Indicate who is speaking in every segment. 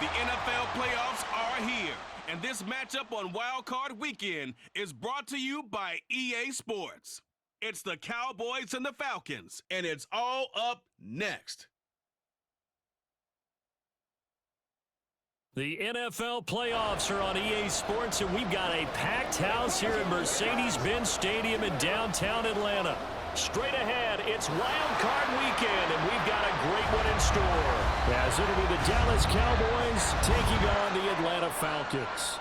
Speaker 1: The NFL playoffs are here, and this matchup on Wild Card Weekend is brought to you by EA Sports. It's the Cowboys and the Falcons, and it's all up next.
Speaker 2: The NFL playoffs are on EA Sports, and we've got a packed house here at Mercedes-Benz Stadium in downtown Atlanta. Straight ahead, it's Wild Card Weekend, and we've got a great one in store, as it'll be the Dallas Cowboys taking on the Atlanta Falcons.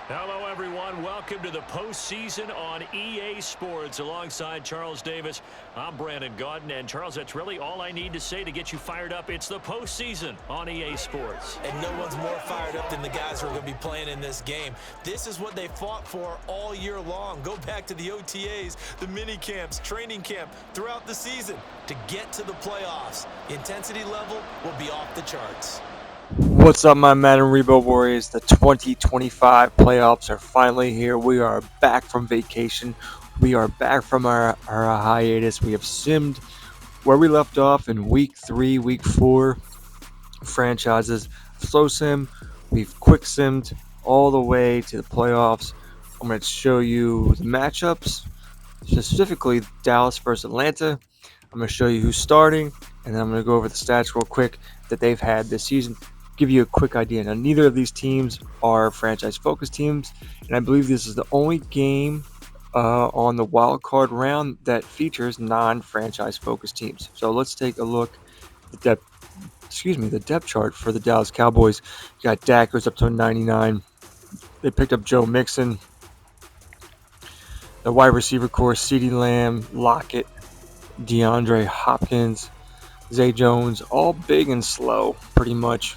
Speaker 2: Hello, everyone. Welcome to the postseason on EA Sports. Alongside Charles Davis, I'm Brandon Gaudin. And, Charles, that's really all I need to say to get you fired up. It's the postseason on EA Sports.
Speaker 3: And no one's more fired up than the guys who are going to be playing in this game. This is what they fought for all year long. Go back to the OTAs, the mini camps, training camp, throughout the season to get to the playoffs. The intensity level will be off the charts.
Speaker 4: What's up, my Madden Rebuild Warriors? The 2025 playoffs are finally here. We are back from vacation. We are back from our hiatus. We have simmed where we left off in week 3, week 4 franchises. Slow sim, we've quick simmed all the way to the playoffs. I'm going to show you the matchups, specifically Dallas versus Atlanta. I'm going to show you who's starting, and then I'm going to go over the stats real quick that they've had this season. Give you a quick idea. Now, neither of these teams are franchise-focused teams, and I believe this is the only game on the wild card round that features non-franchise-focused teams. So let's take a look at the depth chart for the Dallas Cowboys. You got Dak goes up to a 99. They picked up Joe Mixon. The wide receiver core: CeeDee Lamb, Lockett, DeAndre Hopkins, Zay Jones, all big and slow, pretty much.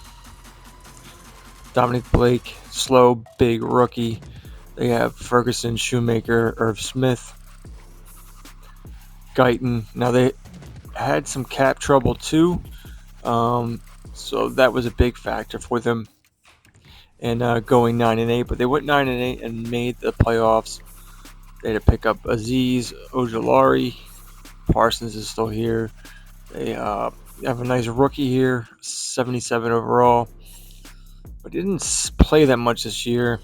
Speaker 4: Dominic Blake, slow, big rookie. They have Ferguson, Shoemaker, Irv Smith, Guyton. Now, they had some cap trouble too, so that was a big factor for them. And going 9-8, but they went 9-8 and made the playoffs. They had to pick up Azeez Ojulari. Parsons is still here. They have a nice rookie here, 77 overall, but didn't play that much this year.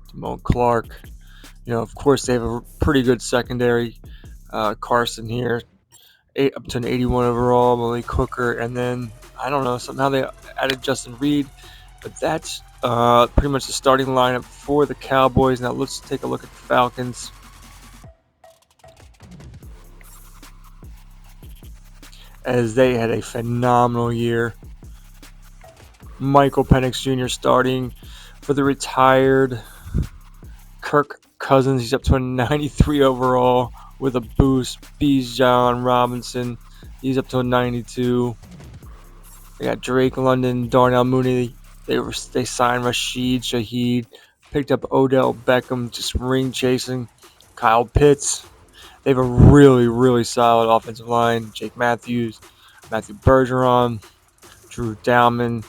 Speaker 4: Damone Clark. Of course, they have a pretty good secondary. Carson here, up to an 81 overall. Malik Hooker, and then I don't know, somehow they added Justin Reed, but that's pretty much the starting lineup for the Cowboys. Now let's take a look at the Falcons. As they had a phenomenal year. Michael Penix Jr. starting for the retired Kirk Cousins. He's up to a 93 overall with a boost. Bijan Robinson, he's up to a 92. They got Drake London, Darnell Mooney. They signed Rashid Shaheed. Picked up Odell Beckham, just ring chasing. Kyle Pitts. They have a really, really solid offensive line. Jake Matthews, Matthew Bergeron, Drew Dowman,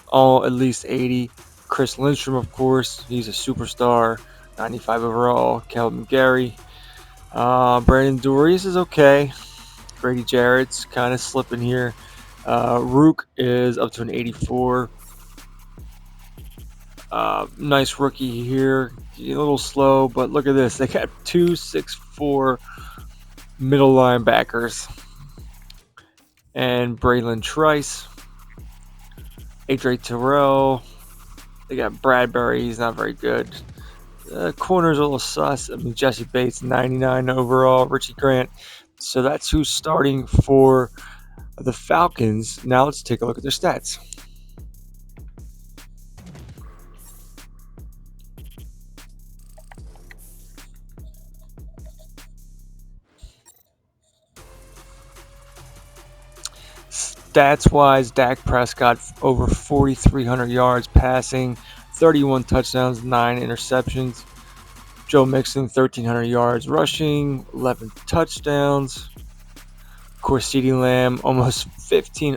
Speaker 4: all at least 80. Chris Lindstrom, of course, he's a superstar, 95 overall. Calvin Gary. Brandon Doris is okay. Grady Jarrett's kind of slipping here. Rook is up to an 84. Nice rookie here. A little slow, but look at this. They got 2'6'4" middle linebackers. And Braylon Trice. Adre Terrell. They got Bradbury. He's not very good. Corner's a little sus. Jesse Bates, 99 overall. Richie Grant. So that's who's starting for the Falcons. Now let's take a look at their stats. Stats-wise, Dak Prescott over 4,300 yards passing, 31 touchdowns, 9 interceptions. Joe Mixon, 1,300 yards rushing, 11 touchdowns. Of course, CeeDee Lamb, almost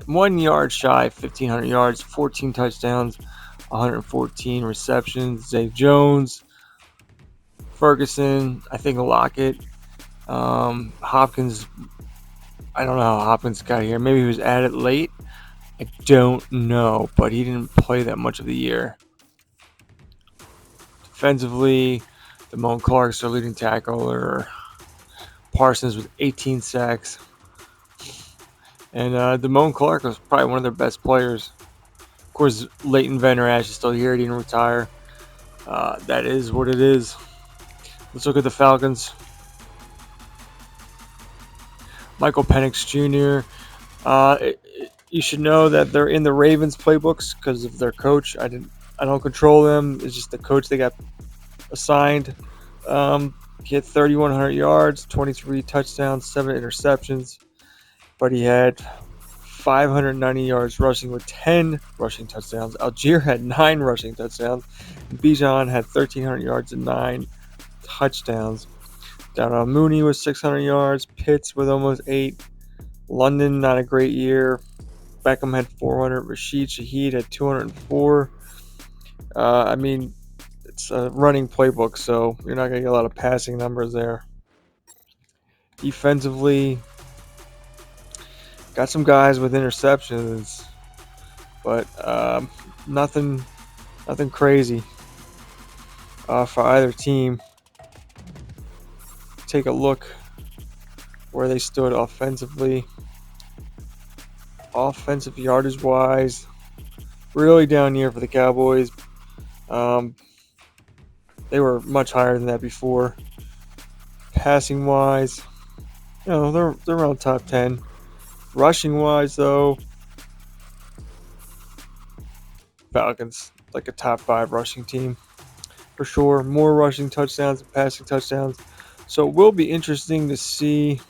Speaker 4: 1 yard shy, 1,500 yards, 14 touchdowns, 114 receptions. Zay Jones, Ferguson, I think Lockett, Hopkins I don't know how Hopkins got here. Maybe he was added late. I don't know, but he didn't play that much of the year. Defensively, Damone Clark's their leading tackler. Parsons with 18 sacks. And Damone Clark was probably one of their best players. Of course, Leighton Vander Esch is still here. He didn't retire. That is what it is. Let's look at the Falcons. Michael Penix Jr. You should know that they're in the Ravens playbooks because of their coach. I don't control them. It's just the coach they got assigned. He had 3,100 yards, 23 touchdowns, 7 interceptions, but he had 590 yards rushing with 10 rushing touchdowns. Algier had 9 rushing touchdowns. Bijan had 1,300 yards and 9 touchdowns. Darnell Mooney was 600 yards. Pitts with almost 8. London, not a great year. Beckham had 400. Rashid Shaheed had 204. It's a running playbook, so you're not going to get a lot of passing numbers there. Defensively, got some guys with interceptions, but nothing crazy for either team. Take a look where they stood offensively. Offensive yardage wise, really down here for the Cowboys. They were much higher than that before. Passing wise, they're around top 10. Rushing wise, though, Falcons like a top 5 rushing team for sure. More rushing touchdowns and passing touchdowns. So it will be interesting to see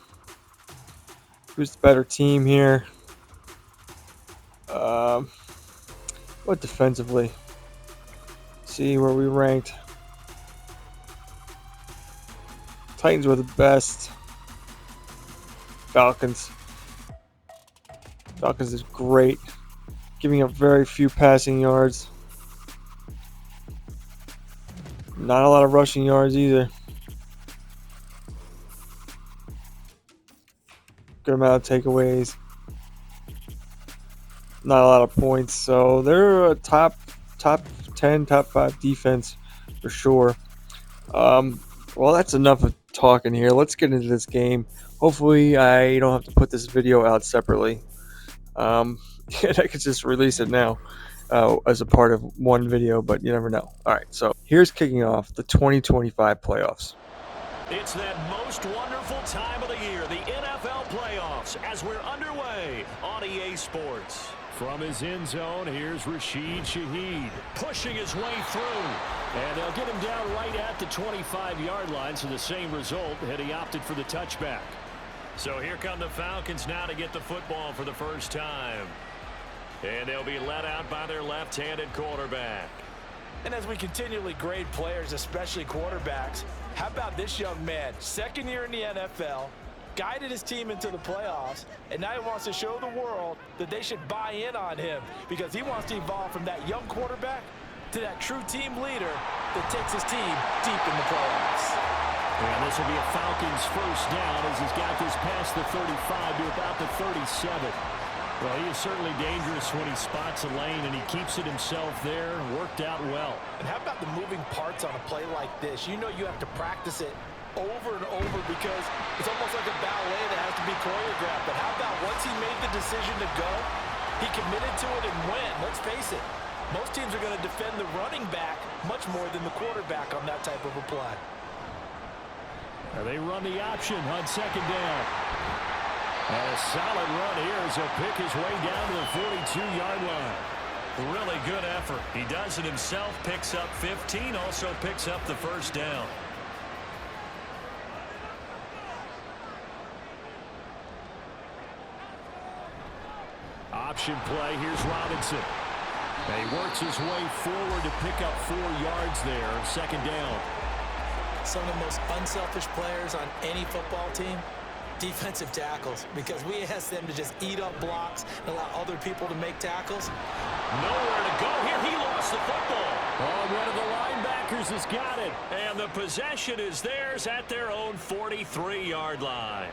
Speaker 4: who's the better team here. What defensively? See where we ranked. Titans were the best. Falcons is great, giving up very few passing yards. Not a lot of rushing yards either. Good amount of takeaways. Not a lot of points. So they're a top 10, top 5 defense for sure. Well, that's enough of talking here. Let's get into this game. Hopefully, I don't have to put this video out separately. And I could just release it now as a part of one video, but you never know. All right, so here's kicking off the 2025 playoffs.
Speaker 2: It's that most wonderful time of the year, the NFL playoffs, as we're underway on EA Sports. From his end zone, here's Rashid Shaheed pushing his way through. And they'll get him down right at the 25-yard line, so the same result had he opted for the touchback. So here come the Falcons now to get the football for the first time. And they'll be led out by their left-handed quarterback.
Speaker 3: And as we continually grade players, especially quarterbacks, how about this young man? Second year in the NFL, guided his team into the playoffs, and now he wants to show the world that they should buy in on him because he wants to evolve from that young quarterback to that true team leader that takes his team deep in the playoffs.
Speaker 2: And this will be a Falcons first down as he's got this past the 35 to about the 37. Well, he is certainly dangerous when he spots a lane, and he keeps it himself there. Worked out well.
Speaker 3: And how about the moving parts on a play like this? You know you have to practice it over and over because it's almost like a ballet that has to be choreographed. But how about once he made the decision to go, he committed to it and went. Let's face it, most teams are going to defend the running back much more than the quarterback on that type of a play.
Speaker 2: And they run the option on second down. And a solid run here as he'll pick his way down to the 42-yard line. Really good effort. He does it himself, picks up 15, also picks up the first down. Option play, here's Robinson. And he works his way forward to pick up 4 yards there, second down.
Speaker 5: Some of the most unselfish players on any football team, defensive tackles, because we ask them to just eat up blocks and allow other people to make tackles.
Speaker 2: Nowhere to go here. He lost the football. Oh, one of the linebackers has got it. And the possession is theirs at their own 43-yard line.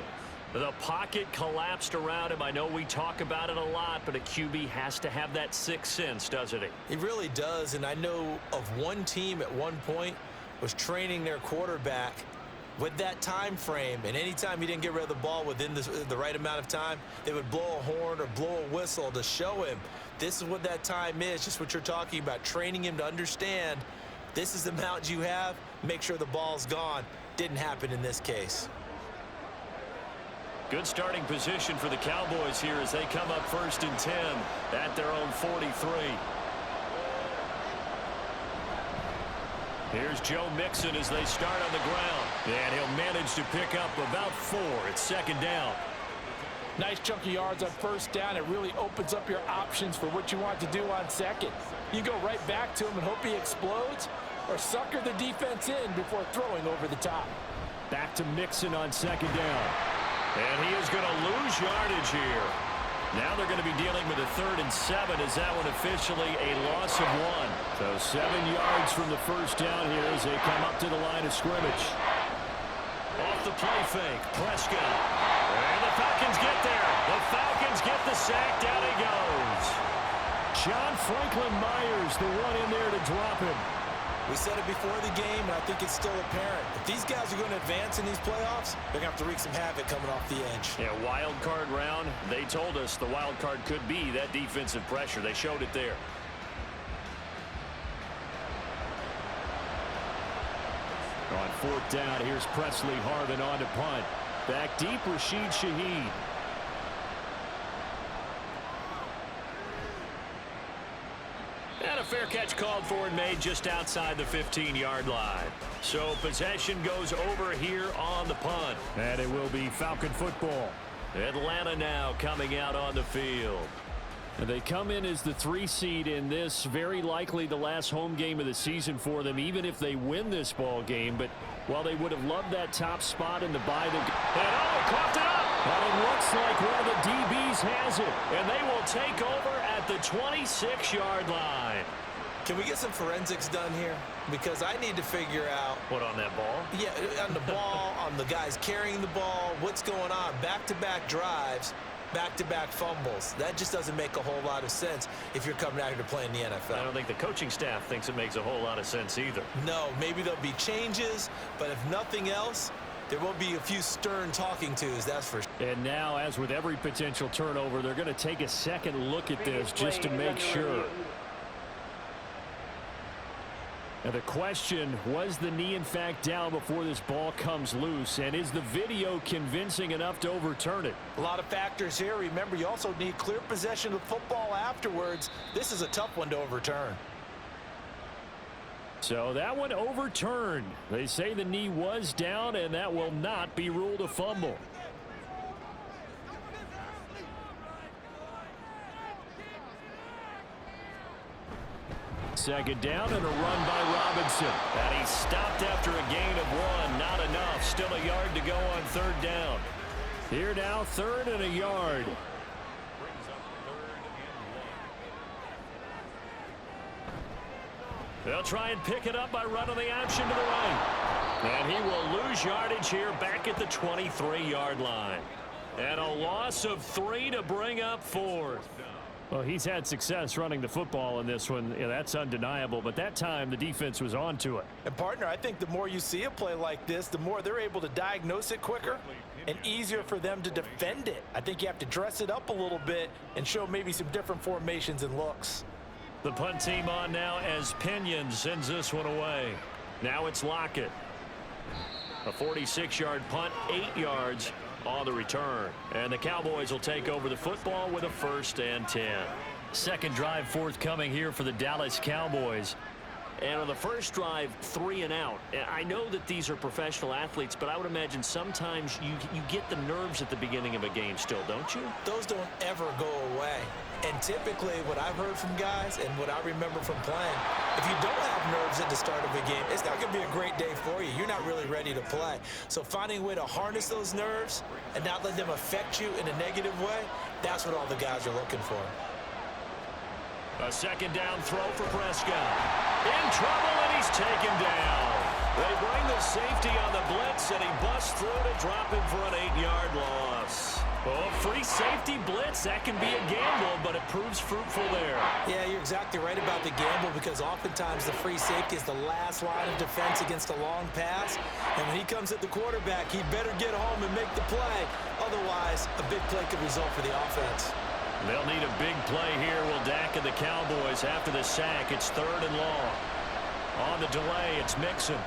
Speaker 2: The pocket collapsed around him. I know we talk about it a lot, but a QB has to have that sixth sense, doesn't he?
Speaker 3: He really does, and I know of one team at one point was training their quarterback with that time frame, and anytime he didn't get rid of the ball within the right amount of time, they would blow a horn or blow a whistle to show him this is what that time is, just what you're talking about, training him to understand this is the amount you have, make sure the ball's gone. Didn't happen in this case.
Speaker 2: Good starting position for the Cowboys here as they come up 1st and 10 at their own 43. Here's Joe Mixon as they start on the ground. And he'll manage to pick up about 4 at 2nd down.
Speaker 5: Nice chunky yards on 1st down. It really opens up your options for what you want to do on 2nd. You go right back to him and hope he explodes, or sucker the defense in before throwing over the top.
Speaker 2: Back to Mixon on 2nd down. And he is going to lose yardage here. Now they're going to be dealing with a 3rd and 7 as that one officially a loss of 1. So 7 yards from the 1st down here as they come up to the line of scrimmage. Off the play fake, Prescott. And the Falcons get there. The Falcons get the sack. Down he goes. John Franklin Myers, the one in there to drop him.
Speaker 3: We said it before the game, and I think it's still apparent. If these guys are going to advance in these playoffs, they're going to have to wreak some havoc coming off the edge.
Speaker 2: Yeah, wild card round. They told us the wild card could be that defensive pressure. They showed it there. On 4th down, here's Presley Harvin on to punt. Back deep, Rashid Shaheed. And a fair catch called for and made just outside the 15-yard line. So possession goes over here on the punt. And it will be Falcon football. Atlanta now coming out on the field. And they come in as the 3 seed in this, very likely the last home game of the season for them, even if they win this ball game. But while they would have loved that top spot in the bye, and coughed it up. And it looks like one of the DBs has it. And they will take over at the 26-yard line.
Speaker 3: Can we get some forensics done here? Because I need to figure out...
Speaker 2: What, on that ball?
Speaker 3: Yeah, on the ball, on the guys carrying the ball, what's going on? Back-to-back drives, back-to-back fumbles. That just doesn't make a whole lot of sense if you're coming out here to play in the NFL.
Speaker 2: I don't think the coaching staff thinks it makes a whole lot of sense either.
Speaker 3: No, maybe there'll be changes, but if nothing else, there will be a few stern talking tos, that's for sure.
Speaker 2: And now, as with every potential turnover, they're going to take a second look at this just to make sure. Now the question, was the knee in fact down before this ball comes loose? And is the video convincing enough to overturn it?
Speaker 5: A lot of factors here. Remember, you also need clear possession of football afterwards. This is a tough one to overturn.
Speaker 2: So that one overturned. They say the knee was down, and that will not be ruled a fumble. Second down and a run by Robinson. And he stopped after a gain of 1. Not enough. Still a yard to go on 3rd down. Here now, 3rd and a yard. They'll try and pick it up by running the option to the right. And he will lose yardage here back at the 23-yard line. And a loss of 3 to bring up 4th. Well, he's had success running the football in this one. Yeah, that's undeniable. But that time, the defense was on to it.
Speaker 5: And, partner, I think the more you see a play like this, the more they're able to diagnose it quicker and easier for them to defend it. I think you have to dress it up a little bit and show maybe some different formations and looks.
Speaker 2: The punt team on now as Pinion sends this one away. Now it's Lockett. A 46-yard punt, 8 yards on the return. And the Cowboys will take over the football with a 1st and 10. Second drive forthcoming here for the Dallas Cowboys. And on the first drive, 3 and out. I know that these are professional athletes, but I would imagine sometimes you get the nerves at the beginning of a game still, don't you?
Speaker 3: Those don't ever go away. And typically what I've heard from guys and what I remember from playing, if you don't have nerves at the start of a game, it's not going to be a great day for you. You're not really ready to play. So finding a way to harness those nerves and not let them affect you in a negative way, that's what all the guys are looking for.
Speaker 2: A second down throw for Prescott. In trouble, and he's taken down. They bring the safety on the blitz, and he busts through to drop him for an 8-yard loss. Oh, free safety blitz, that can be a gamble, but it proves fruitful there.
Speaker 3: Yeah, you're exactly right about the gamble because oftentimes the free safety is the last line of defense against a long pass. And when he comes at the quarterback, he better get home and make the play. Otherwise, a big play could result for the offense.
Speaker 2: They'll need a big play here, will Dak and the Cowboys after the sack. It's 3rd and long. On the delay, it's Mixon.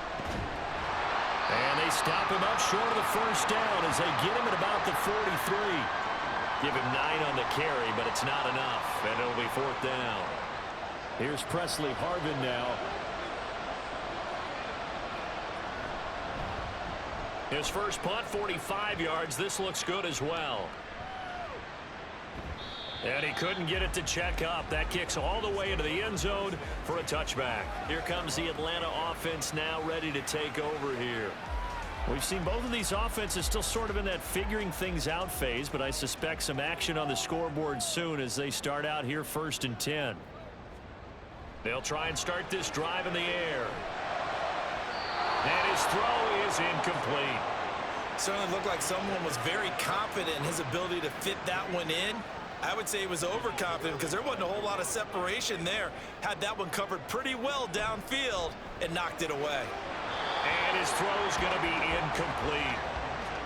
Speaker 2: And they stop him up short of the first down as they get him at about the 43. Give him 9 on the carry, but it's not enough, and it'll be 4th down. Here's Presley Harvin now. His first punt, 45 yards. This looks good as well. And he couldn't get it to check up. That kicks all the way into the end zone for a touchback. Here comes the Atlanta offense now ready to take over here. We've seen both of these offenses still sort of in that figuring things out phase, but I suspect some action on the scoreboard soon as they start out here 1st and 10. They'll try and start this drive in the air. And his throw is incomplete.
Speaker 3: Certainly looked like someone was very confident in his ability to fit that one in. I would say he was overconfident because there wasn't a whole lot of separation there. Had that one covered pretty well downfield and knocked it away.
Speaker 2: And his throw is going to be incomplete.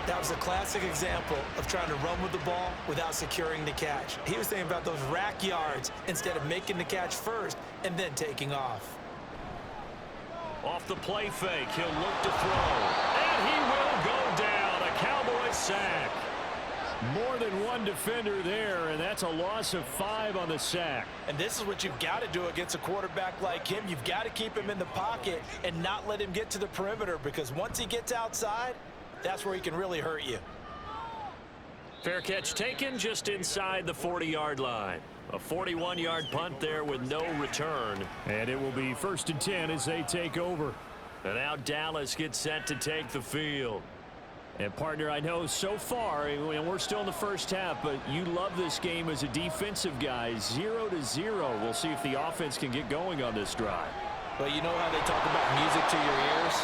Speaker 3: That was a classic example of trying to run with the ball without securing the catch. He was thinking about those rack yards instead of making the catch first and then taking off.
Speaker 2: Off the play fake, he'll look to throw. And he will go down. A Cowboys sack. More than one defender there, and that's a loss of 5 on the sack.
Speaker 3: And this is what you've got to do against a quarterback like him. You've got to keep him in the pocket and not let him get to the perimeter because once he gets outside, that's where he can really hurt you.
Speaker 2: Fair catch taken just inside the 40-yard line. A 41-yard punt there with no return. And it will be 1st and 10 as they take over. And now Dallas gets set to take the field. And, partner, I know so far, we're still in the first half, but you love this game as a defensive guy. 0-0. We'll see if the offense can get going on this drive.
Speaker 5: Well, you know how they talk about music to your ears?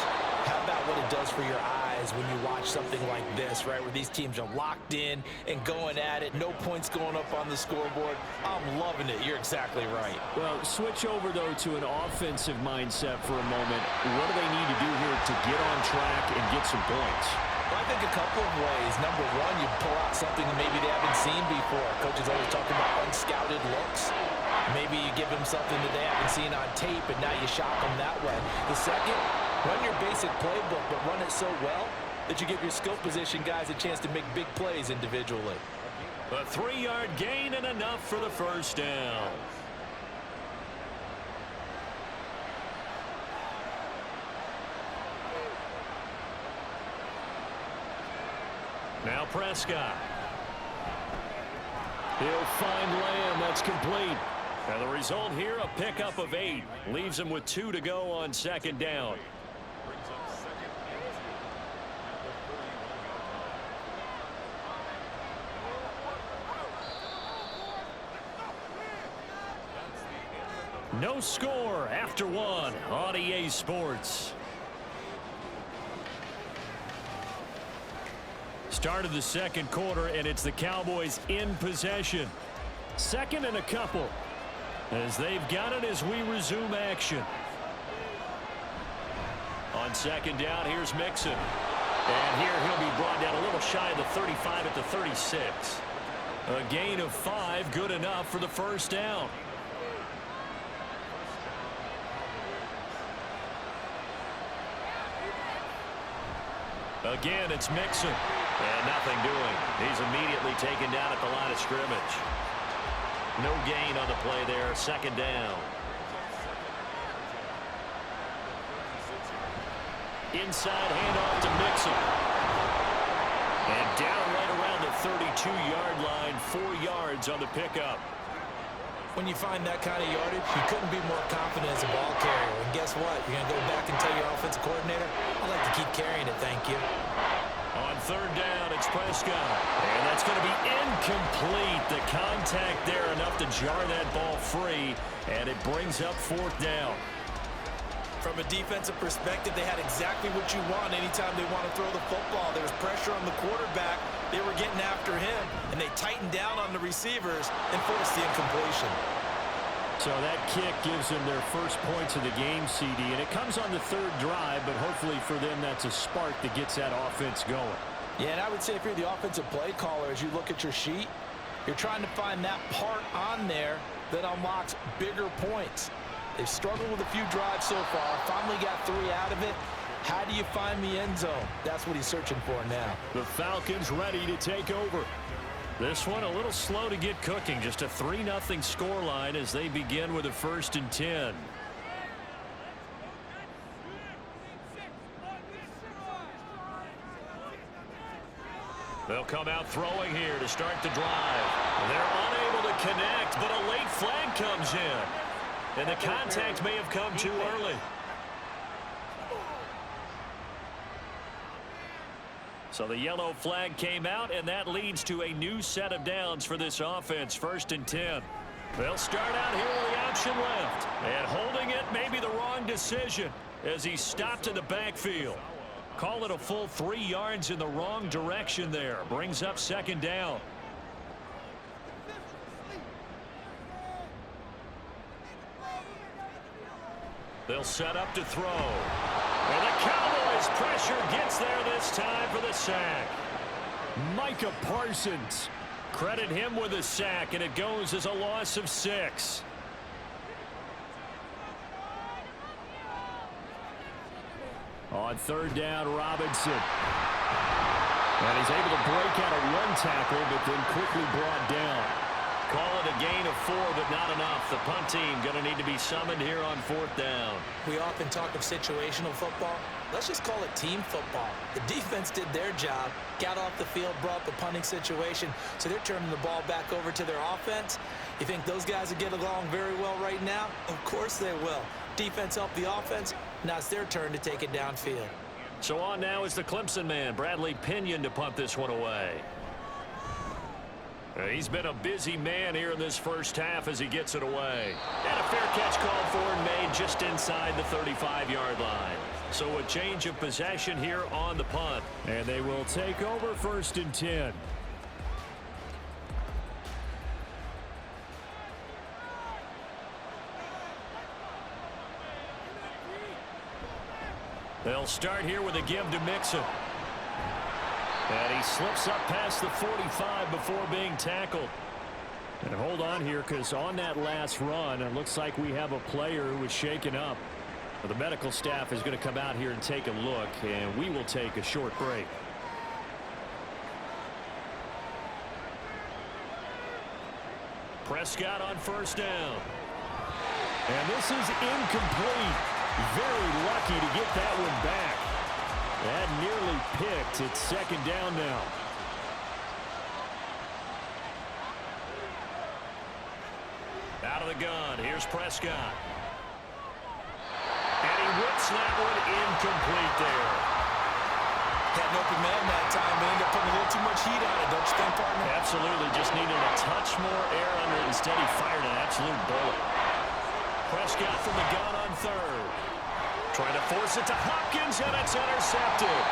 Speaker 5: How about what it does for your eyes when you watch something like this, right, where these teams are locked in and going at it, no points going up on the scoreboard? I'm loving it. You're exactly right.
Speaker 2: Well, switch over, though, to an offensive mindset for a moment. What do they need to do here to get on track and get some points?
Speaker 5: Well, I think a couple of ways. Number one, you pull out something that maybe they haven't seen before. Coaches always talking about unscouted looks. Maybe you give them something that they haven't seen on tape, and now you shock them that way. The second, run your basic playbook, but run it so well that you give your skill position guys a chance to make big plays individually.
Speaker 2: A 3-yard gain and enough for the first down. Now Prescott. He'll find Lamb. That's complete. And the result here, a pickup of 8. Leaves him with 2 to go on 2nd down. No score after 1 on EA Sports. Start of the 2nd quarter, and it's the Cowboys in possession. 2nd and a couple as they've got it as we resume action. On 2nd down, here's Mixon. And here he'll be brought down a little shy of the 35 at the 36. A gain of 5, good enough for the first down. Again, it's Mixon. And nothing doing. He's immediately taken down at the line of scrimmage. No gain on the play there. 2nd down. Inside handoff to Mixon. And down right around the 32-yard line. 4 yards on the pickup.
Speaker 3: When you find that kind of yardage, you couldn't be more confident as a ball carrier. And guess what? You're going to go back and tell your offensive coordinator, I'd like to keep carrying it, thank you.
Speaker 2: On 3rd down, it's Prescott. And that's going to be incomplete. The contact there enough to jar that ball free. And it brings up 4th down.
Speaker 3: From a defensive perspective, they had exactly what you want anytime they want to throw the football. There was pressure on the quarterback. They were getting after him, and they tightened down on the receivers and forced the incompletion.
Speaker 2: So that kick gives them their first points of the game, CD, and it comes on the third drive, but hopefully for them that's a spark that gets that offense going.
Speaker 5: Yeah, and I would say if you're the offensive play caller, as you look at your sheet, you're trying to find that part on there that unlocks bigger points. They've struggled with a few drives so far, finally got 3 out of it. How do you find the end zone? That's what he's searching for now.
Speaker 2: The Falcons ready to take over. This one a little slow to get cooking. Just a 3-0 scoreline as they begin with a 1st and 10. They'll come out throwing here to start the drive. They're unable to connect, but a late flag comes in. And the contact may have come too early. So the yellow flag came out, and that leads to a new set of downs for this offense. 1st and 10. They'll start out here with the option left. And holding it may be the wrong decision as he stopped in the backfield. Call it a full 3 yards in the wrong direction there. Brings up 2nd down. They'll set up to throw. And the Cowboys pressure gets there this time for the sack. Micah Parsons. Credit him with a sack, and it goes as a loss of 6. On 3rd down, Robinson. And he's able to break out of 1 tackle, but then quickly brought down. Call it a gain of 4, but not enough. The punt team going to need to be summoned here on 4th down.
Speaker 3: We often talk of situational football. Let's just call it team football. The defense did their job, got off the field, brought up a punting situation, so they're turning the ball back over to their offense. You think those guys will get along very well right now? Of course they will. Defense helped the offense. Now it's their turn to take it downfield.
Speaker 2: So on now is the Clemson man, Bradley Pinion, to punt this one away. He's been a busy man here in this first half as he gets it away. And a fair catch called for and made just inside the 35-yard line. So a change of possession here on the punt. And they will take over 1st and 10. They'll start here with a give to Mixon. And he slips up past the 45 before being tackled. And hold on here, because on that last run, it looks like we have a player who was shaken up. Well, the medical staff is going to come out here and take a look, and we will take a short break. Prescott on 1st down. And this is incomplete. Very lucky to get that one back. That nearly picked. It's 2nd down now. Out of the gun. Here's Prescott. And he whips that one incomplete there.
Speaker 3: Had an open man that time. They ended up putting a little too much heat on it, don't you think, partner?
Speaker 2: Absolutely. Just needed a touch more air under it. Instead, he fired an absolute bullet. Prescott from the gun on 3rd. Trying to force it to Hopkins, and it's intercepted.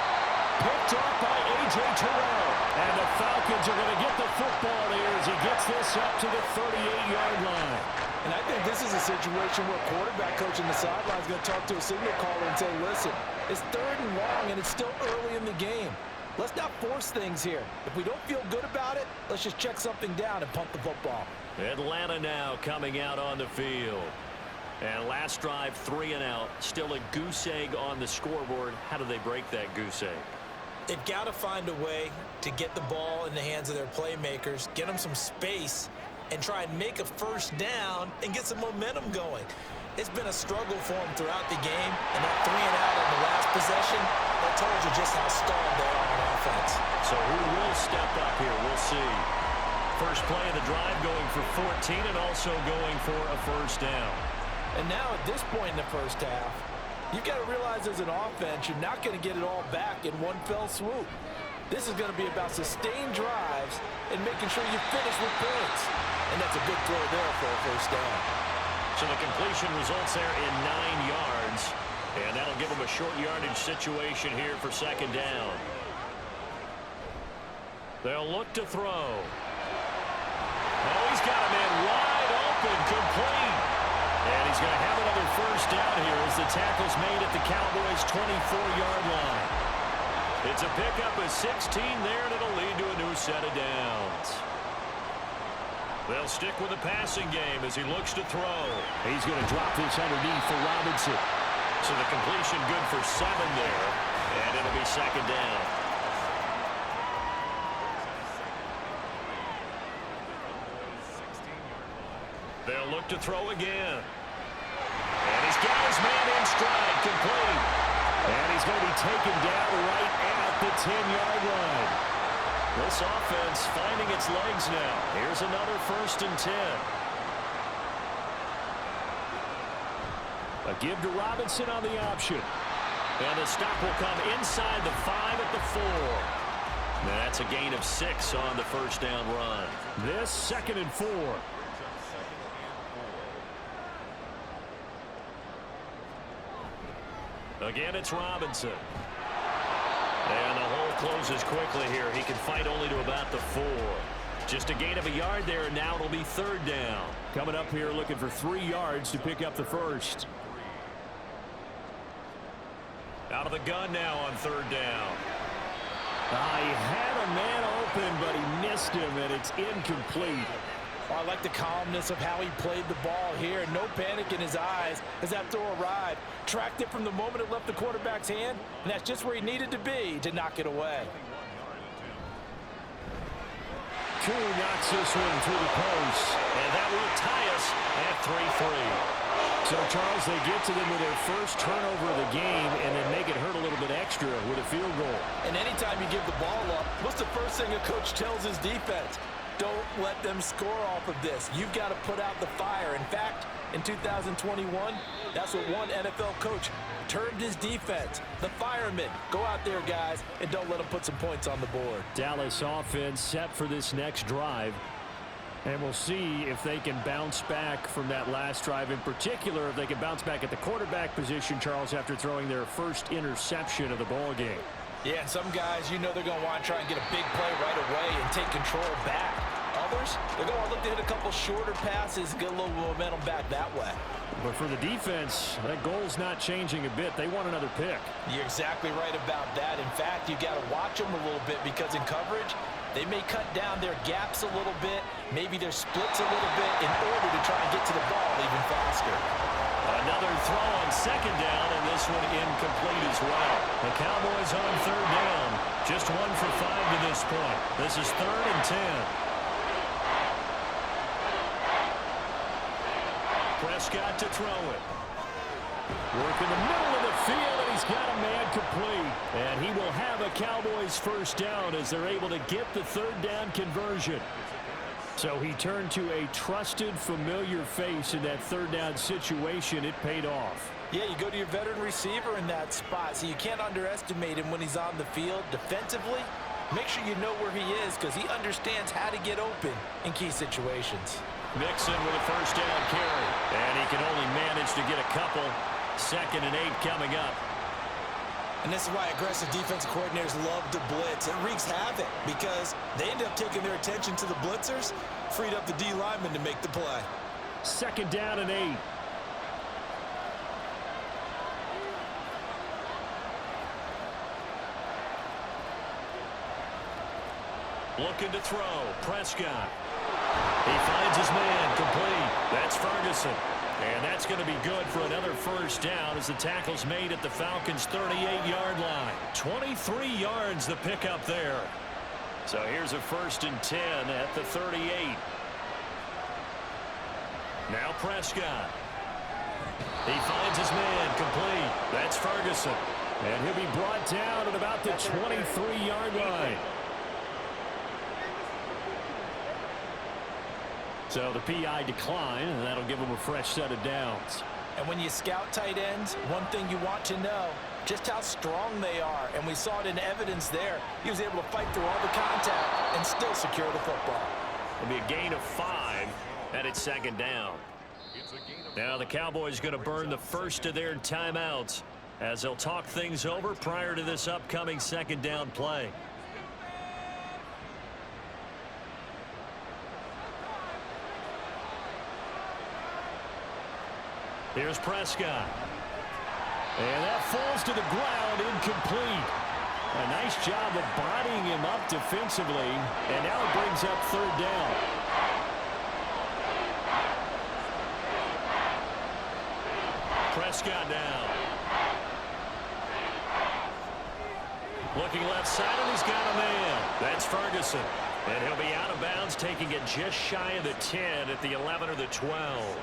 Speaker 2: Picked up by A.J. Terrell. And the Falcons are going to get the football here as he gets this up to the 38-yard line.
Speaker 5: And I think this is a situation where quarterback coach on the sideline is going to talk to a signal caller and say, listen, it's 3rd and long, and it's still early in the game. Let's not force things here. If we don't feel good about it, let's just check something down and punt the football.
Speaker 2: Atlanta now coming out on the field. And last drive, 3 and out. Still a goose egg on the scoreboard. How do they break that goose egg?
Speaker 3: They've got to find a way to get the ball in the hands of their playmakers, get them some space, and try and make a 1st down and get some momentum going. It's been a struggle for them throughout the game, and that 3 and out on the last possession, that told you just how stalled they are on offense.
Speaker 2: So who will step up here? We'll see. First play of the drive going for 14 and also going for a 1st down.
Speaker 5: And now at this point in the first half, you've got to realize as an offense, you're not going to get it all back in one fell swoop. This is going to be about sustained drives and making sure you finish with points. And that's a good throw there for a 1st down.
Speaker 2: So the completion results there in 9 yards. And that'll give him a short yardage situation here for second down. They'll look to throw. Oh, he's got a man wide open, complete. And he's going to have another first down here as the tackle's made at the Cowboys' 24-yard line. It's a pickup of 16 there, and it'll lead to a new set of downs. They'll stick with the passing game as he looks to throw.
Speaker 5: He's going to drop this underneath for Robinson.
Speaker 2: So the completion good for 7 there, and it'll be second down. They'll look to throw again. And he's got his man in stride, complete. And he's going to be taken down right at the 10-yard line. This offense finding its legs now. Here's another 1st and 10. A give to Robinson on the option. And the stop will come inside the 5 at the 4. That's a gain of 6 on the first down run.
Speaker 5: This 2nd and 4.
Speaker 2: Again, it's Robinson. And the hole closes quickly here. He can fight only to about the 4. Just a gain of a yard there, and now it'll be 3rd down.
Speaker 5: Coming up here looking for 3 yards to pick up the first.
Speaker 2: Out of the gun now on 3rd down.
Speaker 5: He had a man open, but he missed him, and it's incomplete.
Speaker 6: I like the calmness of how he played the ball here. No panic in his eyes as that throw arrived. Tracked it from the moment it left the quarterback's hand, and that's just where he needed to be to knock it away.
Speaker 5: Koo knocks this one through the post.
Speaker 2: And that will tie us at 3-3.
Speaker 5: So, Charles, they get to them with their first turnover of the game and then make it hurt a little bit extra with a field goal.
Speaker 6: And anytime you give the ball up, what's the first thing a coach tells his defense? Don't let them score off of this. You've got to put out the fire. In fact, in 2021, that's what one NFL coach termed his defense. The firemen. Go out there, guys, and don't let them put some points on the board.
Speaker 5: Dallas offense set for this next drive. And we'll see if they can bounce back from that last drive. In particular, if they can bounce back at the quarterback position, Charles, after throwing their first interception of the ball game.
Speaker 6: Yeah, and some guys, you know they're going to want to try and get a big play right away and take control back. Others, they're going to look to hit a couple shorter passes, get a little momentum back that way.
Speaker 5: But for the defense, that goal's not changing a bit. They want another pick.
Speaker 6: You're exactly right about that. In fact, you got to watch them a little bit because in coverage, they may cut down their gaps a little bit, maybe their splits a little bit in order to try and get to the ball even faster.
Speaker 2: Another throw on 2nd down, and this one incomplete as well. The Cowboys on 3rd down. Just 1 for 5 to this point. This is 3rd and 10. Prescott to throw it.
Speaker 5: Work in the middle of the field, and he's got a man complete. And he will have a Cowboys first down as they're able to get the 3rd down conversion. So he turned to a trusted, familiar face in that 3rd down situation. It paid off.
Speaker 6: Yeah, you go to your veteran receiver in that spot, so you can't underestimate him when he's on the field defensively. Make sure you know where he is because he understands how to get open in key situations.
Speaker 2: Mixon with a first down carry. And he can only manage to get a couple. 2nd and 8 coming up.
Speaker 6: And this is why aggressive defensive coordinators love to blitz. It wreaks havoc because they end up taking their attention to the blitzers, freed up the D lineman to make the play.
Speaker 5: 2nd down and 8.
Speaker 2: Looking to throw. Prescott. He finds his man complete. That's Ferguson. And that's going to be good for another first down as the tackle's made at the Falcons' 38-yard line. 23 yards the pickup there. So here's a 1st and 10 at the 38. Now Prescott. He finds his man complete. That's Ferguson.
Speaker 5: And he'll be brought down at about the 23-yard line. So the PI decline, and that'll give him a fresh set of downs.
Speaker 6: And when you scout tight ends, one thing you want to know, just how strong they are. And we saw it in evidence there. He was able to fight through all the contact and still secure the football.
Speaker 2: It'll be a gain of 5, and it's 2nd down. Now the Cowboys going to burn the first of their timeouts. as they'll talk things over prior to this upcoming second down play. Here's Prescott. And that falls to the ground, incomplete. A nice job of bodying him up defensively, and now it brings up third down. Prescott down. Looking left side, and he's got a man. That's Ferguson. And he'll be out of bounds, taking it just shy of the 10 at the 11 or the 12.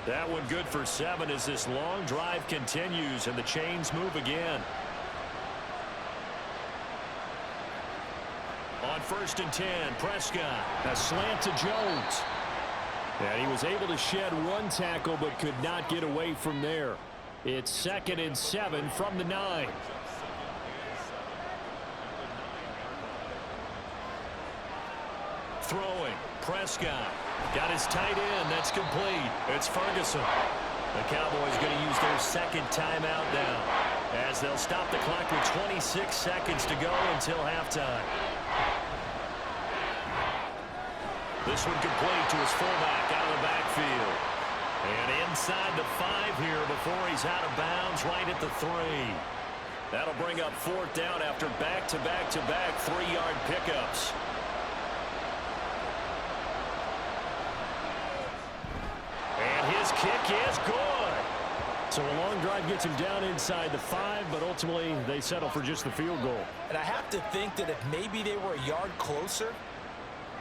Speaker 2: That one good for 7 as this long drive continues and the chains move again. On 1st and 10, Prescott. A slant to Jones. And he was able to shed one tackle but could not get away from there. It's 2nd and 7 from the 9. Throwing. Prescott. Got his tight end. That's complete. It's Ferguson. The Cowboys going to use their second timeout now, as they'll stop the clock with 26 seconds to go until halftime. This one complete to his fullback out of the backfield. And inside the 5 here before he's out of bounds right at the 3. That'll bring up 4th down after back-to-back-to-back 3-yard pickups. And his kick is good. So a long drive gets him down inside the 5, but ultimately they settle for just the field goal.
Speaker 6: And I have to think that if maybe they were a yard closer,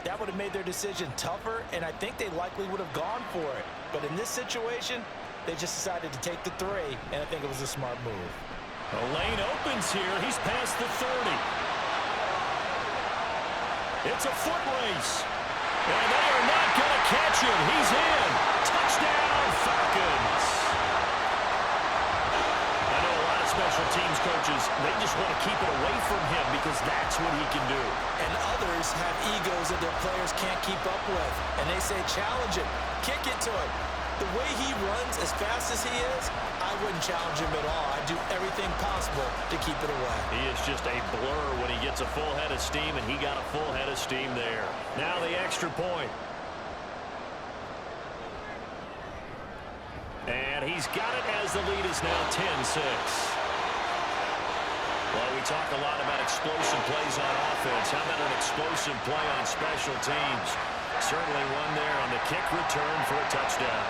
Speaker 6: that would have made their decision tougher, and I think they likely would have gone for it. But in this situation, they just decided to take the 3, and I think it was a smart move.
Speaker 2: The lane opens here. He's past the 30. It's a foot race. And they are not going to catch him. He's in. Touchdown, Falcons. I know a lot of special teams coaches, they just want to keep it away from him because that's what he can do.
Speaker 6: And others have egos that their players can't keep up with. And they say, challenge him, kick it to him. The way he runs as fast as he is, I wouldn't challenge him at all. I'd do everything possible to keep it away.
Speaker 2: He is just a blur when he gets a full head of steam, and he got a full head of steam there. Now the extra point. And he's got it as the lead is now 10-6. Well, we talk a lot about explosive plays on offense. How about an explosive play on special teams? Certainly one there on the kick return for a touchdown.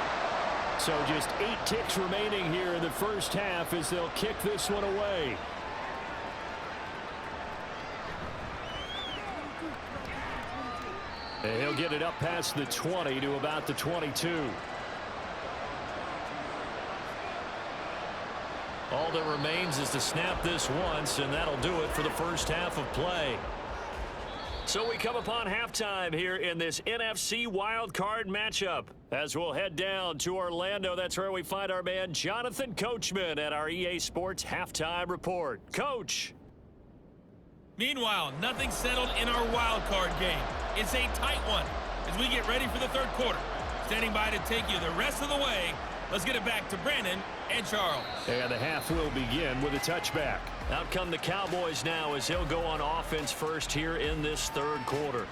Speaker 2: So just 8 ticks remaining here in the first half as they'll kick this one away. And he'll get it up past the 20 to about the 22. All that remains is to snap this once, and that'll do it for the first half of play. So we come upon halftime here in this NFC wildcard matchup. As we'll head down to Orlando, that's where we find our man Jonathan Coachman at our EA Sports Halftime Report. Coach.
Speaker 7: Meanwhile, nothing settled in our wildcard game. It's a tight one as we get ready for the third quarter. Standing by to take you the rest of the way, let's get it back to Brandon and Charles.
Speaker 2: And the half will begin with a touchback. Out come the Cowboys now as they'll go on offense first here in this third quarter.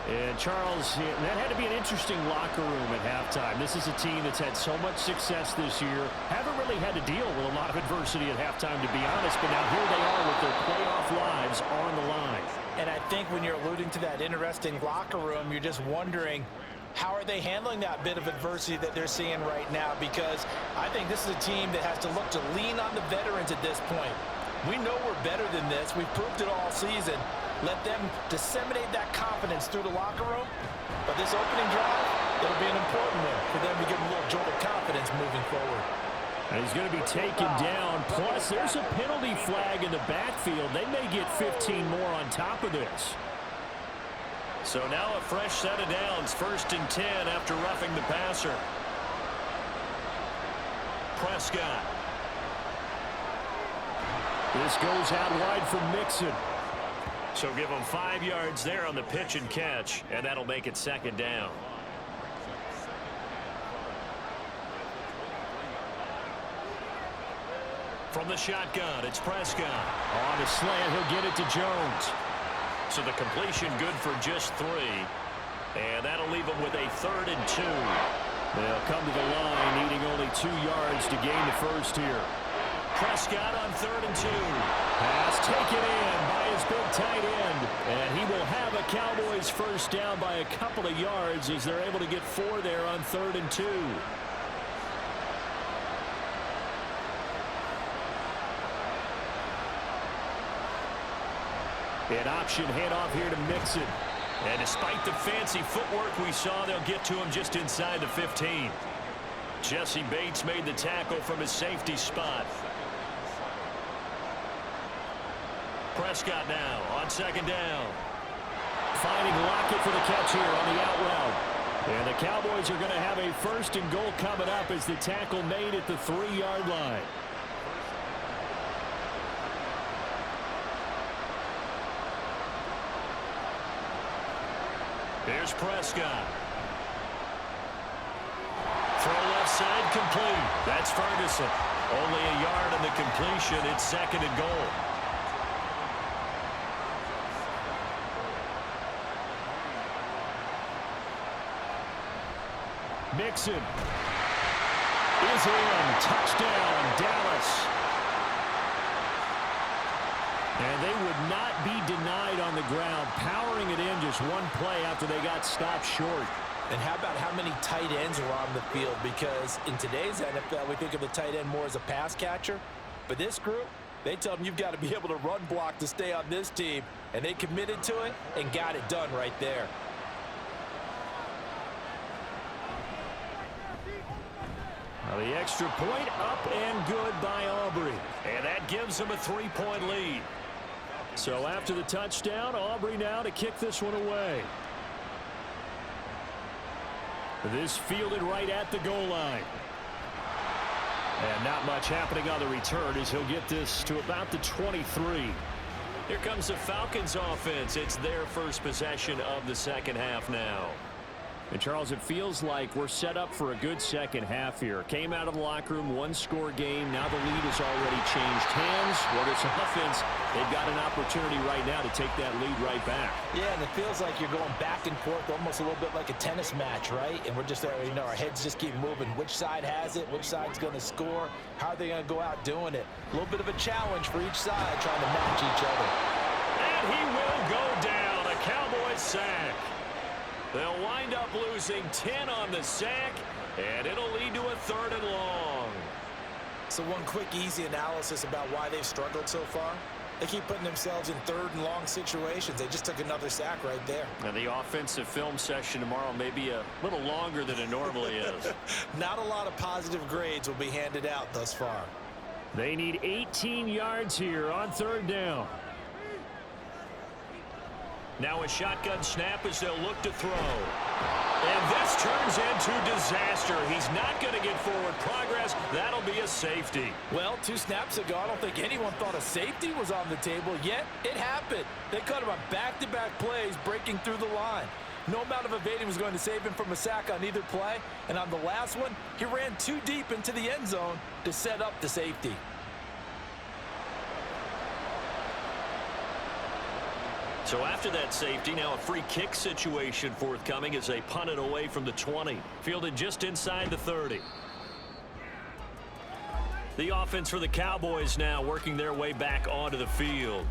Speaker 2: And Charles, that had to be an interesting locker room at halftime. This is a team that's had so much success this year. Haven't really had to deal with a lot of adversity at halftime, to be honest, but now here they are with their playoff lives on the line.
Speaker 6: And I think when you're alluding to that interesting locker room, you're just wondering, how are they handling that bit of adversity that they're seeing right now? Because I think this is a team that has to look to lean on the veterans at this point. We know we're better than this. We've proved it all season. Let them disseminate that confidence through the locker room. But this opening drive, it'll be an important one for them to give them a little jolt of confidence moving forward.
Speaker 2: And he's going to be taken down. Plus, there's a penalty flag in the backfield. They may get 15 more on top of this. So now a fresh set of downs. 1st and 10 after roughing the passer. Prescott. This goes out wide for Mixon. So give him 5 yards there on the pitch and catch, and that'll make it 2nd down. From the shotgun, it's Prescott. On the slant, he'll get it to Jones. So the completion good for just 3. And that'll leave them with a 3rd and 2. They'll come to the line, needing only 2 yards to gain the first here. Prescott on 3rd and 2. Pass taken in by his big tight end. And he will have a Cowboys first down by a couple of yards as they're able to get 4 there on 3rd and 2. An option handoff here to Mixon. And despite the fancy footwork we saw, they'll get to him just inside the 15. Jesse Bates made the tackle from his safety spot. Prescott now on 2nd down. Finding Lockett for the catch here on the out route. And the Cowboys are going to have a 1st and goal coming up as the tackle made at the 3-yard line. Here's Prescott. Throw left side complete. That's Ferguson. Only a yard on the completion. It's 2nd and goal. Mixon is in. Touchdown, Dallas. And they would not be denied on the ground, powering it in just one play after they got stopped short.
Speaker 6: And how about how many tight ends were on the field? Because in today's NFL, we think of the tight end more as a pass catcher. But this group, they tell them you've got to be able to run block to stay on this team. And they committed to it and got it done right there.
Speaker 2: Now the extra point up and good by Aubrey. And that gives them a 3-point lead. So after the touchdown, Aubrey now to kick this one away. This fielded right at the goal line. And not much happening on the return as he'll get this to about the 23. Here comes the Falcons offense. It's their first possession of the 2nd half now. And, Charles, it feels like we're set up for a good second half here. Came out of the locker room, 1-score game. Now the lead has already changed hands. Well, this offense, they've got an opportunity right now to take that lead right back.
Speaker 6: Yeah, and it feels like you're going back and forth, almost a little bit like a tennis match, right? And we're just, our heads just keep moving. Which side has it? Which side's going to score? How are they going to go out doing it? A little bit of a challenge for each side, trying to match each other.
Speaker 2: And he will go down. A Cowboys sack. They'll wind up losing 10 on the sack, and it'll lead to a 3rd and long.
Speaker 6: So one quick, easy analysis about why they've struggled so far. They keep putting themselves in 3rd and long situations. They just took another sack right there.
Speaker 2: And the offensive film session tomorrow may be a little longer than it normally is.
Speaker 6: Not a lot of positive grades will be handed out thus far.
Speaker 2: They need 18 yards here on 3rd down. Now a shotgun snap as they'll look to throw. And this turns into disaster. He's not going to get forward progress. That'll be a safety.
Speaker 6: Well, 2 snaps ago, I don't think anyone thought a safety was on the table, yet it happened. They cut him on back-to-back plays, breaking through the line. No amount of evading was going to save him from a sack on either play. And on the last one, he ran too deep into the end zone to set up the safety.
Speaker 2: So after that safety, now a free kick situation forthcoming as they punt it away from the 20. Fielded just inside the 30. The offense for the Cowboys now working their way back onto the field.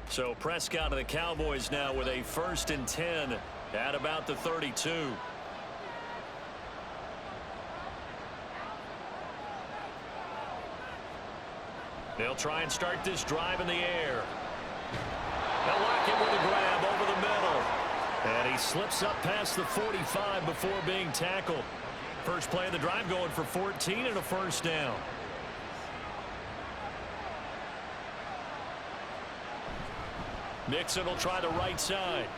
Speaker 2: So Prescott of the Cowboys now with a 1st and 10 at about the 32. They'll try and start this drive in the air. They'll lock it with a grab over the middle. And he slips up past the 45 before being tackled. First play of the drive going for 14 and a 1st down. Mixon will try the right side.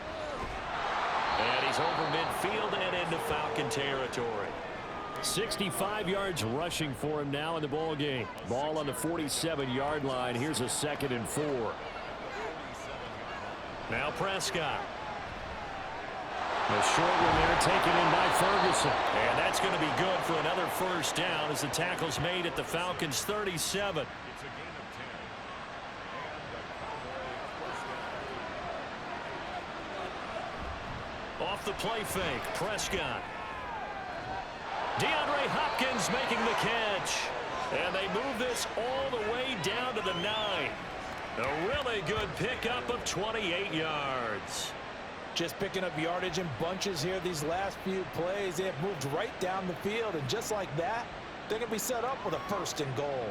Speaker 2: And he's over midfield and into Falcon territory. 65 yards rushing for him now in the ball game. Ball on the 47-yard line. Here's a 2nd and 4. Now Prescott. A short one there taken in by Ferguson. And that's going to be good for another first down as the tackle's made at the Falcons' 37. Off the play fake, Prescott. DeAndre Hopkins making the catch. And they move this all the way down to the 9. A really good pickup of 28 yards.
Speaker 5: Just picking up yardage in bunches here these last few plays. They have moved right down the field, and just like that, they're going to be set up with a first and goal.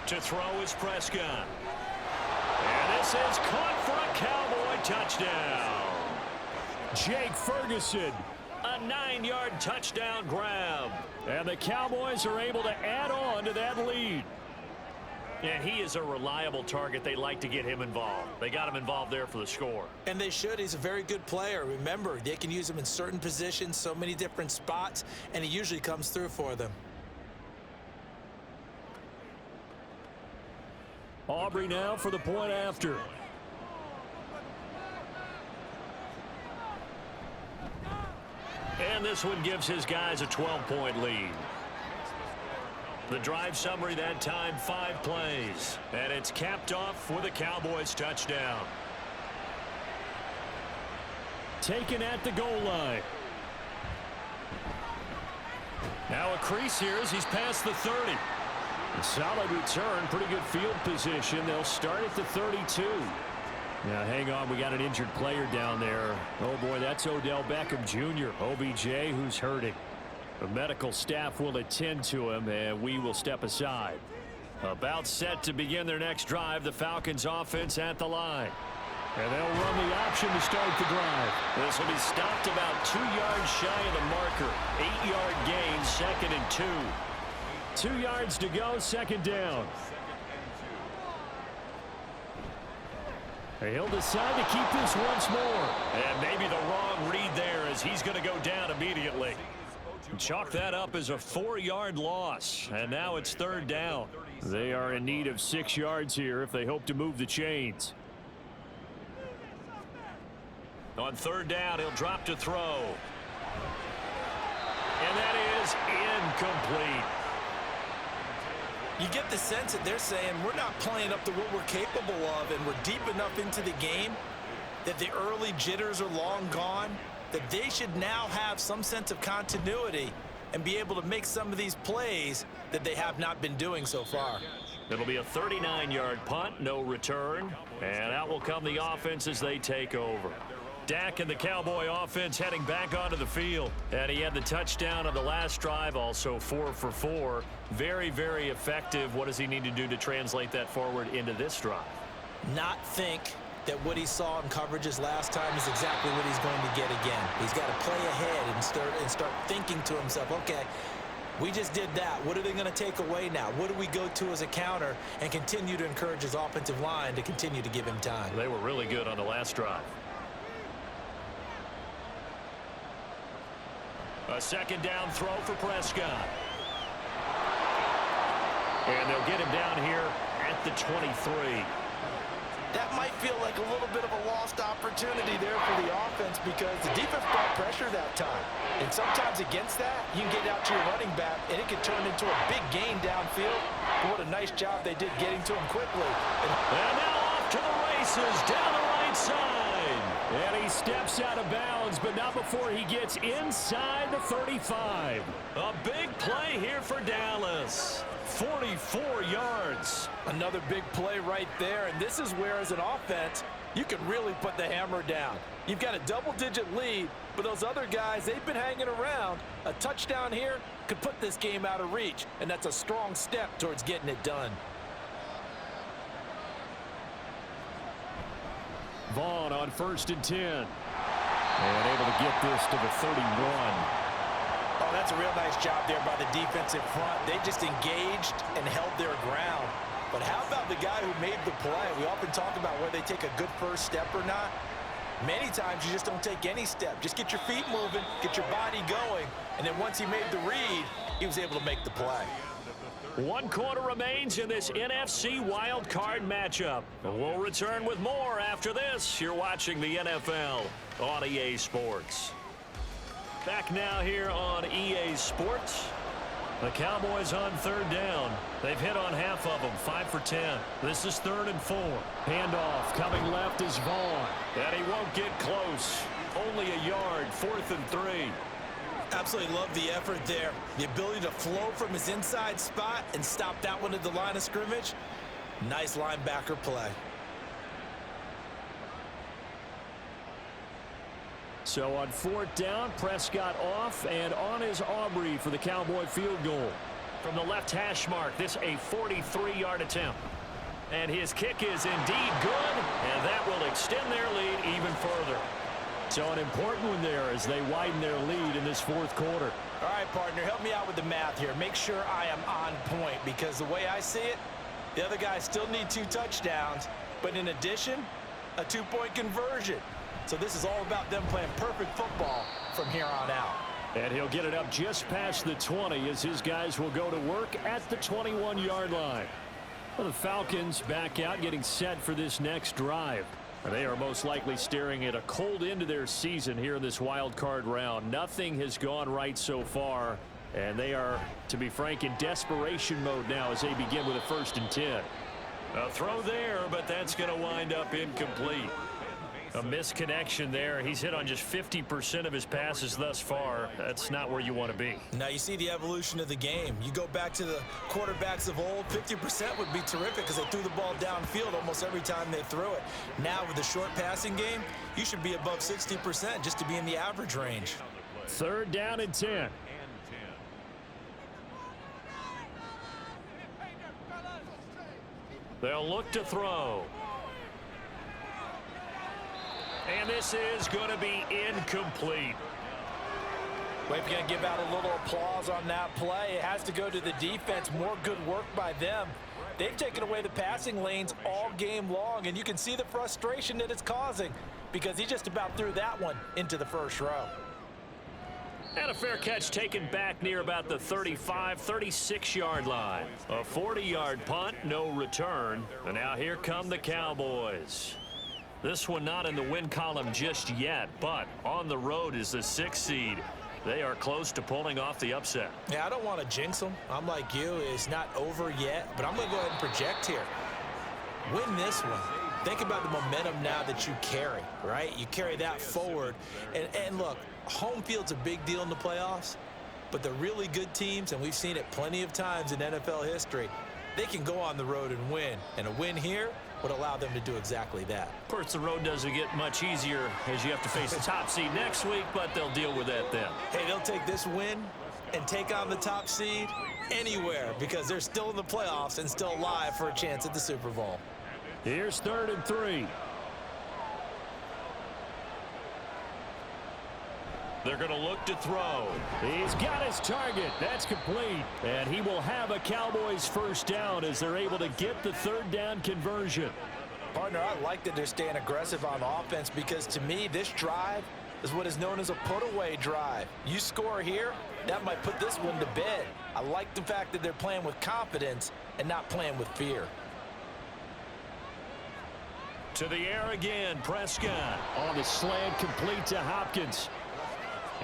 Speaker 2: To throw is Prescott. And this is caught for a Cowboy touchdown. Jake Ferguson, a 9-yard touchdown grab. And the Cowboys are able to add on to that lead. And he is a reliable target. They like to get him involved. They got him involved there for the score.
Speaker 3: And they should. He's a very good player. Remember, they can use him in certain positions, so many different spots, and he usually comes through for them.
Speaker 2: Aubrey now for the point after. And this one gives his guys a 12-point lead. The drive summary that time, 5 plays. And it's capped off with a Cowboys touchdown. Taken at the goal line. Now a crease here as he's past the 30. A solid return, pretty good field position. They'll start at the 32. Now, hang on, we got an injured player down there. Oh, boy, that's Odell Beckham Jr., OBJ, who's hurting. The medical staff will attend to him, and we will step aside. About set to begin their next drive, the Falcons offense at the line. And they'll run the option to start the drive. This will be stopped about 2 yards shy of the marker. 8-yard gain, 2nd and 2. 2 yards to go, 2nd down. He'll decide to keep this once more. And maybe the wrong read there as he's going to go down immediately. Chalk that up as a 4-yard loss. And now it's 3rd down. They are in need of 6 yards here if they hope to move the chains. On 3rd down, he'll drop to throw. And that is incomplete.
Speaker 3: You get the sense that they're saying we're not playing up to what we're capable of, and we're deep enough into the game that the early jitters are long gone, that they should now have some sense of continuity and be able to make some of these plays that they have not been doing so far.
Speaker 2: It'll be a 39-yard punt, no return, and out will come the offense as they take over. Dak and the Cowboy offense heading back onto the field. And he had the touchdown on the last drive, also 4 for 4. Very, very effective. What does he need to do to translate that forward into this drive?
Speaker 3: Not think that what he saw in coverages last time is exactly what he's going to get again. He's got to play ahead and start thinking to himself, okay, we just did that. What are they going to take away now? What do we go to as a counter? And continue to encourage his offensive line to continue to give him time.
Speaker 2: They were really good on the last drive. A 2nd down throw for Prescott. And they'll get him down here at the 23.
Speaker 5: That might feel like a little bit of a lost opportunity there for the offense because the defense brought pressure that time. And sometimes against that, you can get out to your running back, and it can turn into a big gain downfield. But what a nice job they did getting to him quickly.
Speaker 2: And now off to the races down the right side. And he steps out of bounds, but not before he gets inside the 35. A big play here for Dallas. 44 yards.
Speaker 5: Another big play right there, and this is where, as an offense, you can really put the hammer down. You've got a double-digit lead, but those other guys, they've been hanging around. A touchdown here could put this game out of reach, and that's a strong step towards getting it done.
Speaker 2: Vaughn on 1st and 10. And able to get this to the 31.
Speaker 5: Oh, that's a real nice job there by the defensive front. They just engaged and held their ground. But how about the guy who made the play? We often talk about whether they take a good first step or not. Many times you just don't take any step. Just get your feet moving, get your body going, and then once he made the read,
Speaker 3: he was able to make the play.
Speaker 2: 1 quarter remains in this NFC wild card matchup. We'll return with more after this. You're watching the NFL on EA Sports. Back now here on EA Sports. The Cowboys on 3rd down. They've hit on half of them, 5 for 10. This is 3rd and 4. Handoff coming left is Vaughn. And he won't get close. Only a yard, 4th and 3.
Speaker 3: Absolutely love the effort there. The ability to flow from his inside spot and stop that one at the line of scrimmage. Nice linebacker play.
Speaker 2: So on 4th down, Prescott off, and on is Aubrey for the Cowboy field goal. From the left hash mark, this a 43-yard attempt. And his kick is indeed good, and that will extend their lead even further. So an important one there as they widen their lead in this 4th quarter.
Speaker 3: All right, partner, help me out with the math here. Make sure I am on point, because the way I see it, the other guys still need 2 touchdowns, but in addition, a 2-point conversion. So this is all about them playing perfect football from here on out.
Speaker 2: And he'll get it up just past the 20 as his guys will go to work at the 21-yard line. Well, the Falcons back out, getting set for this next drive. They are most likely staring at a cold end to their season here in this wild card round. Nothing has gone right so far, and they are, to be frank, in desperation mode now as they begin with a 1st and 10. A throw there, but that's going to wind up incomplete. A misconnection there. He's hit on just 50% of his passes thus far. That's not where you want to be.
Speaker 3: Now you see the evolution of the game. You go back to the quarterbacks of old, 50% would be terrific because they threw the ball downfield almost every time they threw it. Now with the short passing game, you should be above 60% just to be in the average range.
Speaker 2: 3rd down and 10. They'll look to throw. And this is going to be incomplete.
Speaker 5: We're going to give out a little applause on that play. It has to go to the defense. More good work by them. They've taken away the passing lanes all game long, and you can see the frustration that it's causing because he just about threw that one into the 1st row.
Speaker 2: And a fair catch taken back near about the 35, 36-yard line. A 40-yard punt, no return. And now here come the Cowboys. This one not in the win column just yet, but on the road is the 6th seed. They are close to pulling off the upset.
Speaker 3: Yeah, I don't want to jinx them. I'm like you. It's not over yet, but I'm going to go ahead and project here. Win this one. Think about the momentum now that you carry, right? You carry that forward. And look, home field's a big deal in the playoffs, but the really good teams, and we've seen it plenty of times in NFL history, they can go on the road and win. And a win here would allow them to do exactly that.
Speaker 2: Of course, the road doesn't get much easier as you have to face the top seed next week, but they'll deal with that then.
Speaker 3: Hey, they'll take this win and take on the top seed anywhere because they're still in the playoffs and still alive for a chance at the Super Bowl.
Speaker 2: Here's 3rd and 3. They're going to look to throw. He's got his target. That's complete. And he will have a Cowboys 1st down as they're able to get the 3rd down conversion.
Speaker 5: Partner, I like that they're staying aggressive on offense because to me, this drive is what is known as a put-away drive. You score here, that might put this one to bed. I like the fact that they're playing with confidence and not playing with fear.
Speaker 2: To the air again, Prescott on the slant, complete to Hopkins.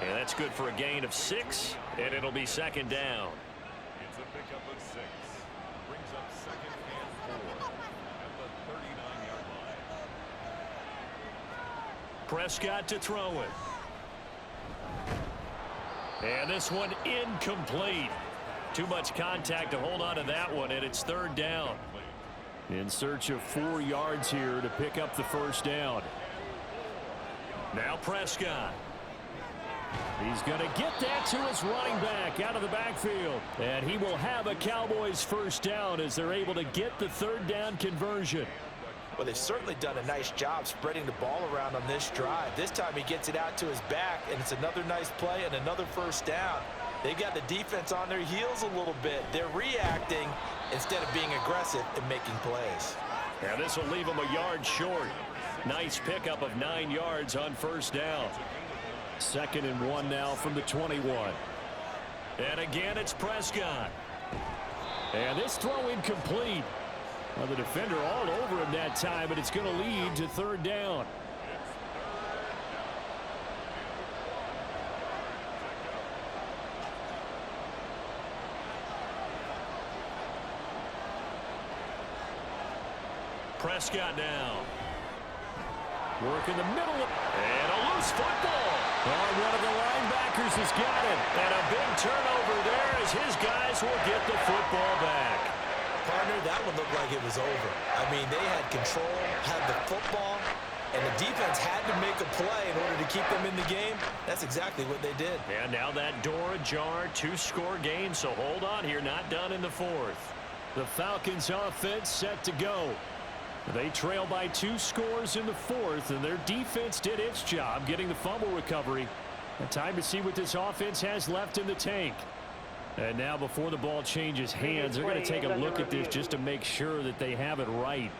Speaker 2: And that's good for a gain of 6, and it'll be 2nd down.
Speaker 8: It's a pickup of 6. Brings up 2nd and 4 at the 39-yard line.
Speaker 2: Prescott to throw it. And this one incomplete. Too much contact to hold on to that one, and it's 3rd down. In search of 4 yards here to pick up the 1st down. Now Prescott. He's going to get that to his running back out of the backfield. And he will have a Cowboys 1st down as they're able to get the 3rd down conversion.
Speaker 5: Well, they've certainly done a nice job spreading the ball around on this drive. This time he gets it out to his back, and it's another nice play and another 1st down. They've got the defense on their heels a little bit. They're reacting instead of being aggressive and making plays.
Speaker 2: And this will leave him a yard short. Nice pickup of 9 yards on 1st down. 2nd and 1 now from the 21. And again, it's Prescott. And this throw incomplete. Well, the defender all over him that time, but it's going to lead to third down. Prescott now. Work in the middle. And a loose football. And one of the linebackers has got it. And a big turnover there as his guys will get the football back.
Speaker 3: Partner, that one looked like it was over. I mean, they had control, had the football, and the defense had to make a play in order to keep them in the game. That's exactly what they did.
Speaker 2: And now that door ajar, 2-score game, so hold on here, not done in the fourth. The Falcons offense set to go. They trail by 2 scores in the fourth, and their defense did its job getting the fumble recovery. And time to see what this offense has left in the tank. And now before the ball changes hands, they're going to take a look at this just to make sure that they have it right.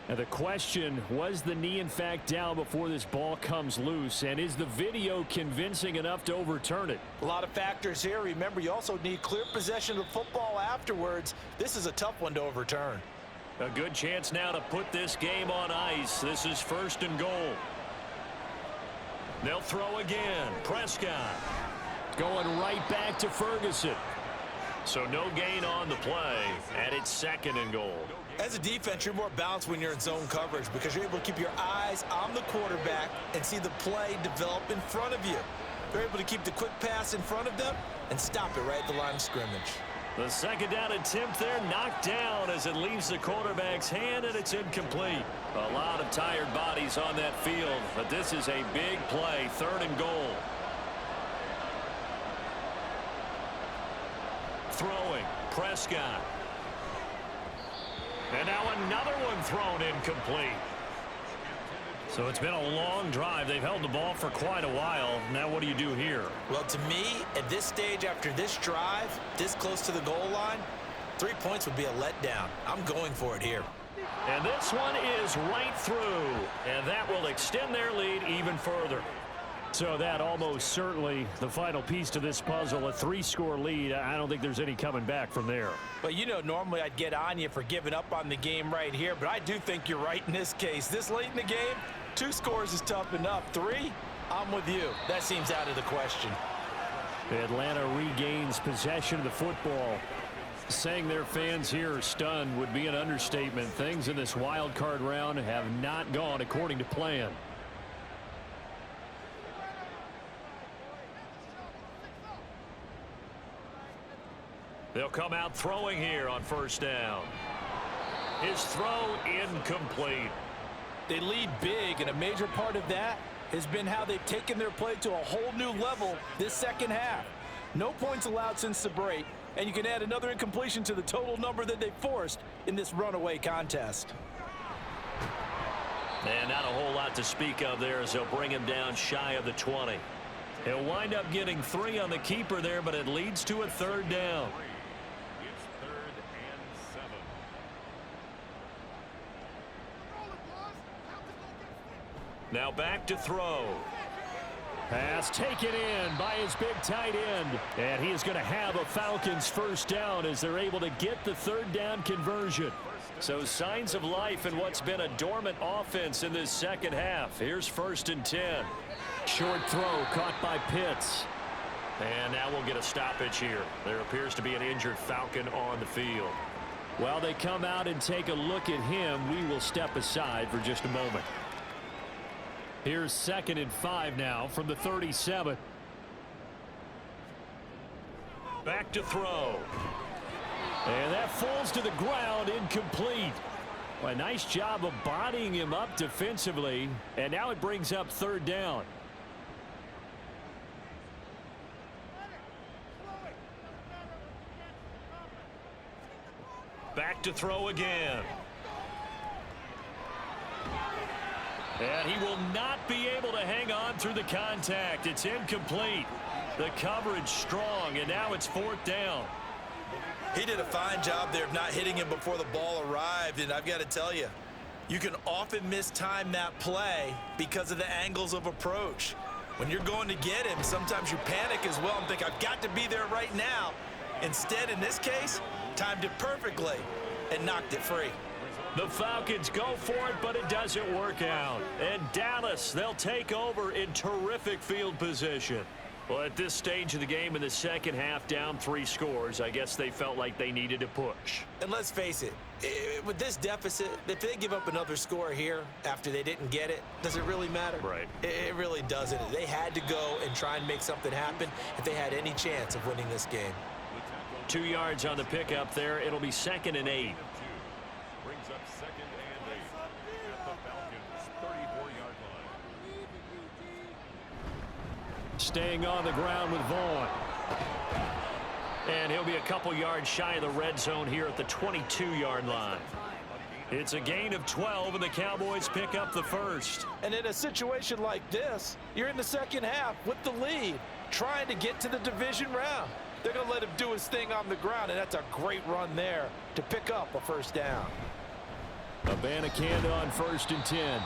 Speaker 2: And the question, was the knee in fact down before this ball comes loose? And is the video convincing enough to overturn it?
Speaker 3: A lot of factors here. Remember, you also need clear possession of the football afterwards. This is a tough one to overturn.
Speaker 2: A good chance now to put this game on ice. This is 1st and goal. They'll throw again. Prescott going right back to Ferguson. So no gain on the play, and it's 2nd and goal.
Speaker 3: As a defense, you're more balanced when you're in zone coverage because you're able to keep your eyes on the quarterback and see the play develop in front of you. You're able to keep the quick pass in front of them and stop it right at the line of scrimmage.
Speaker 2: The 2nd down attempt there knocked down as it leaves the quarterback's hand, and it's incomplete. A lot of tired bodies on that field, but this is a big play, 3rd and goal. Throwing, Prescott. And now another one thrown incomplete. So it's been a long drive. They've held the ball for quite a while. Now what do you do here?
Speaker 3: Well, to me, at this stage after this drive, this close to the goal line, 3 points would be a letdown. I'm going for it here.
Speaker 2: And this one is right through. And that will extend their lead even further. So that almost certainly the final piece to this puzzle, a 3-score lead. I don't think there's any coming back from there.
Speaker 3: Well, you know, normally I'd get on you for giving up on the game right here, but I do think you're right in this case. This late in the game, 2 scores is tough enough. 3, I'm with you. That seems out of the question.
Speaker 2: Atlanta regains possession of the football. Saying their fans here are stunned would be an understatement. Things in this wild card round have not gone according to plan. They'll come out throwing here on 1st down. His throw incomplete.
Speaker 5: They lead big, and a major part of that has been how they've taken their play to a whole new level this 2nd half. No points allowed since the break, and you can add another incompletion to the total number that they forced in this runaway contest.
Speaker 2: And not a whole lot to speak of there as they'll bring him down shy of the 20. He'll wind up getting 3 on the keeper there, but it leads to a 3rd down.
Speaker 8: It's 3rd and 7.
Speaker 2: Now back to throw. Pass taken in by his big tight end. And he is going to have a Falcons 1st down as they're able to get the 3rd down conversion. So signs of life in what's been a dormant offense in this 2nd half. Here's 1st and 10. Short throw caught by Pitts. And now we'll get a stoppage here. There appears to be an injured Falcon on the field. While they come out and take a look at him, we will step aside for just a moment. Here's 2nd and 5 now from the 37. Back to throw. And that falls to the ground, incomplete. Well, a nice job of bodying him up defensively. And now it brings up 3rd down. Back to throw again. And he will not be able to hang on through the contact. It's incomplete. The coverage strong, and now it's 4th down.
Speaker 3: He did a fine job there of not hitting him before the ball arrived, and I've got to tell you, you can often mistime that play because of the angles of approach. When you're going to get him, sometimes you panic as well and think, I've got to be there right now. Instead, in this case, timed it perfectly and knocked it free.
Speaker 2: The Falcons go for it, but it doesn't work out. And Dallas, they'll take over in terrific field position. Well, at this stage of the game in the second half, down 3 scores, I guess they felt like they needed to push.
Speaker 3: And let's face it, with this deficit, if they give up another score here after they didn't get it, does it really matter?
Speaker 2: Right.
Speaker 3: It really doesn't. They had to go and try and make something happen if they had any chance of winning this game.
Speaker 2: 2 yards on the pickup there. It'll be 2nd and 8.
Speaker 8: Brings up 2nd and 8 at the Falcons' 34-yard line.
Speaker 2: Staying on the ground with Vaughn. And he'll be a couple yards shy of the red zone here at the 22-yard line. It's a gain of 12, and the Cowboys pick up the first.
Speaker 5: And in a situation like this, you're in the second half with the lead, trying to get to the division round. They're going to let him do his thing on the ground, and that's a great run there to pick up a first down.
Speaker 2: Abanikanda on 1st and 10.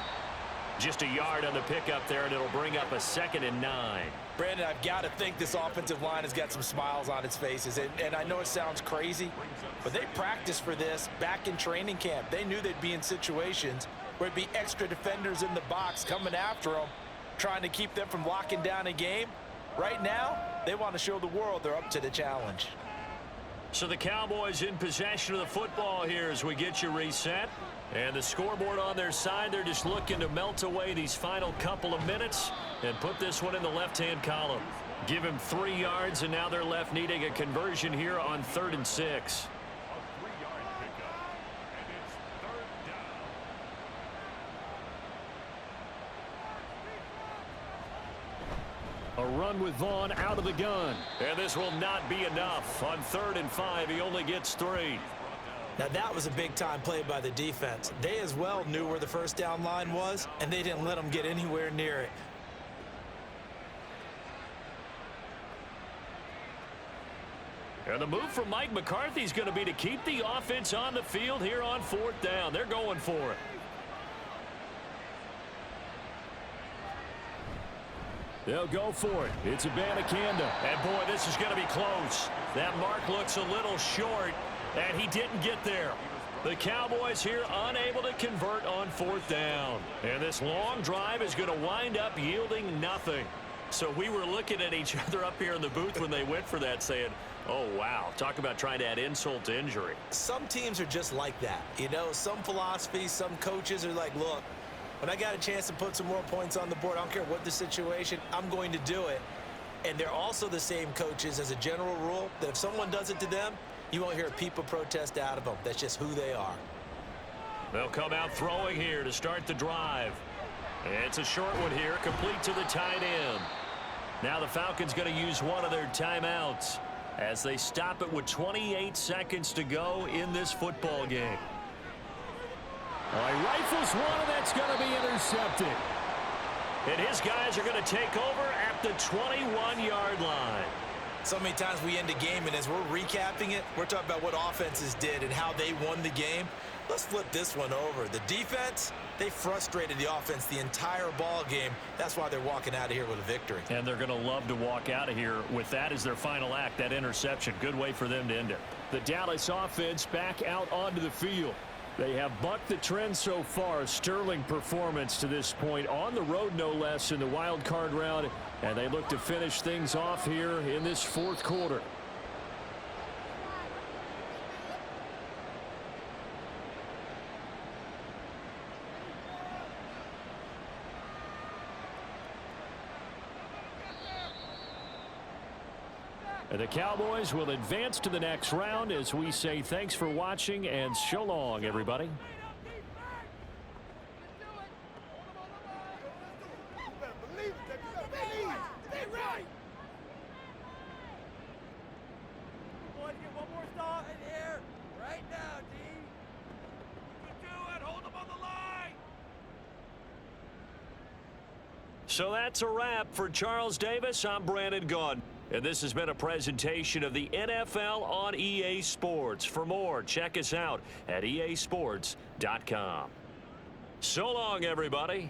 Speaker 2: Just a yard on the pickup there, and it'll bring up a 2nd and 9.
Speaker 5: Brandon, I've got to think this offensive line has got some smiles on its faces. And I know it sounds crazy, but they practiced for this back in training camp. They knew they'd be in situations where it'd be extra defenders in the box coming after them, trying to keep them from locking down a game. Right now, they want to show the world they're up to the challenge.
Speaker 2: So the Cowboys in possession of the football here as we get you reset. And the scoreboard on their side, they're just looking to melt away these final couple of minutes and put this one in the left-hand column. Give him 3 yards, and now they're left needing a conversion here on 3rd and 6.
Speaker 8: A 3-yard pickup, and it's 3rd down.
Speaker 2: A run with Vaughn out of the gun. And this will not be enough. On 3rd and 5, he only gets 3.
Speaker 3: Now, that was a big-time play by the defense. They as well knew where the first down line was, and they didn't let them get anywhere near it.
Speaker 2: And the move from Mike McCarthy is going to be to keep the offense on the field here on 4th down. They're going for it. They'll go for it. It's Abanikanda. And, boy, this is going to be close. That mark looks a little short, and he didn't get there. The Cowboys here unable to convert on 4th down. And this long drive is going to wind up yielding nothing. So we were looking at each other up here in the booth when they went for that saying, oh, wow, talk about trying to add insult to injury.
Speaker 3: Some teams are just like that. You know, some philosophies, some coaches are like, look, when I got a chance to put some more points on the board, I don't care what the situation, I'm going to do it. And they're also the same coaches as a general rule that if someone does it to them, you won't hear a people protest out of them. That's just who they are.
Speaker 2: They'll come out throwing here to start the drive. It's a short one here, complete to the tight end. Now the Falcons going to use one of their timeouts as they stop it with 28 seconds to go in this football game. He rifles one, and that's going to be intercepted. And his guys are going to take over at the 21-yard line.
Speaker 3: So many times we end a game, and as we're recapping it, we're talking about what offenses did and how they won the game. Let's flip this one over. The defense, they frustrated the offense the entire ball game. That's why they're walking out of here with a victory.
Speaker 2: And they're going to love to walk out of here with that as their final act, that interception. Good way for them to end it. The Dallas offense back out onto the field. They have bucked the trend so far. Sterling performance to this point on the road, no less, in the wild card round. And they look to finish things off here in this 4th quarter. And the Cowboys will advance to the next round as we say thanks for watching and so long, everybody. So that's a wrap for Charles Davis. I'm Brandon Gunn. And this has been a presentation of the NFL on EA Sports. For more, check us out at easports.com. So long, everybody.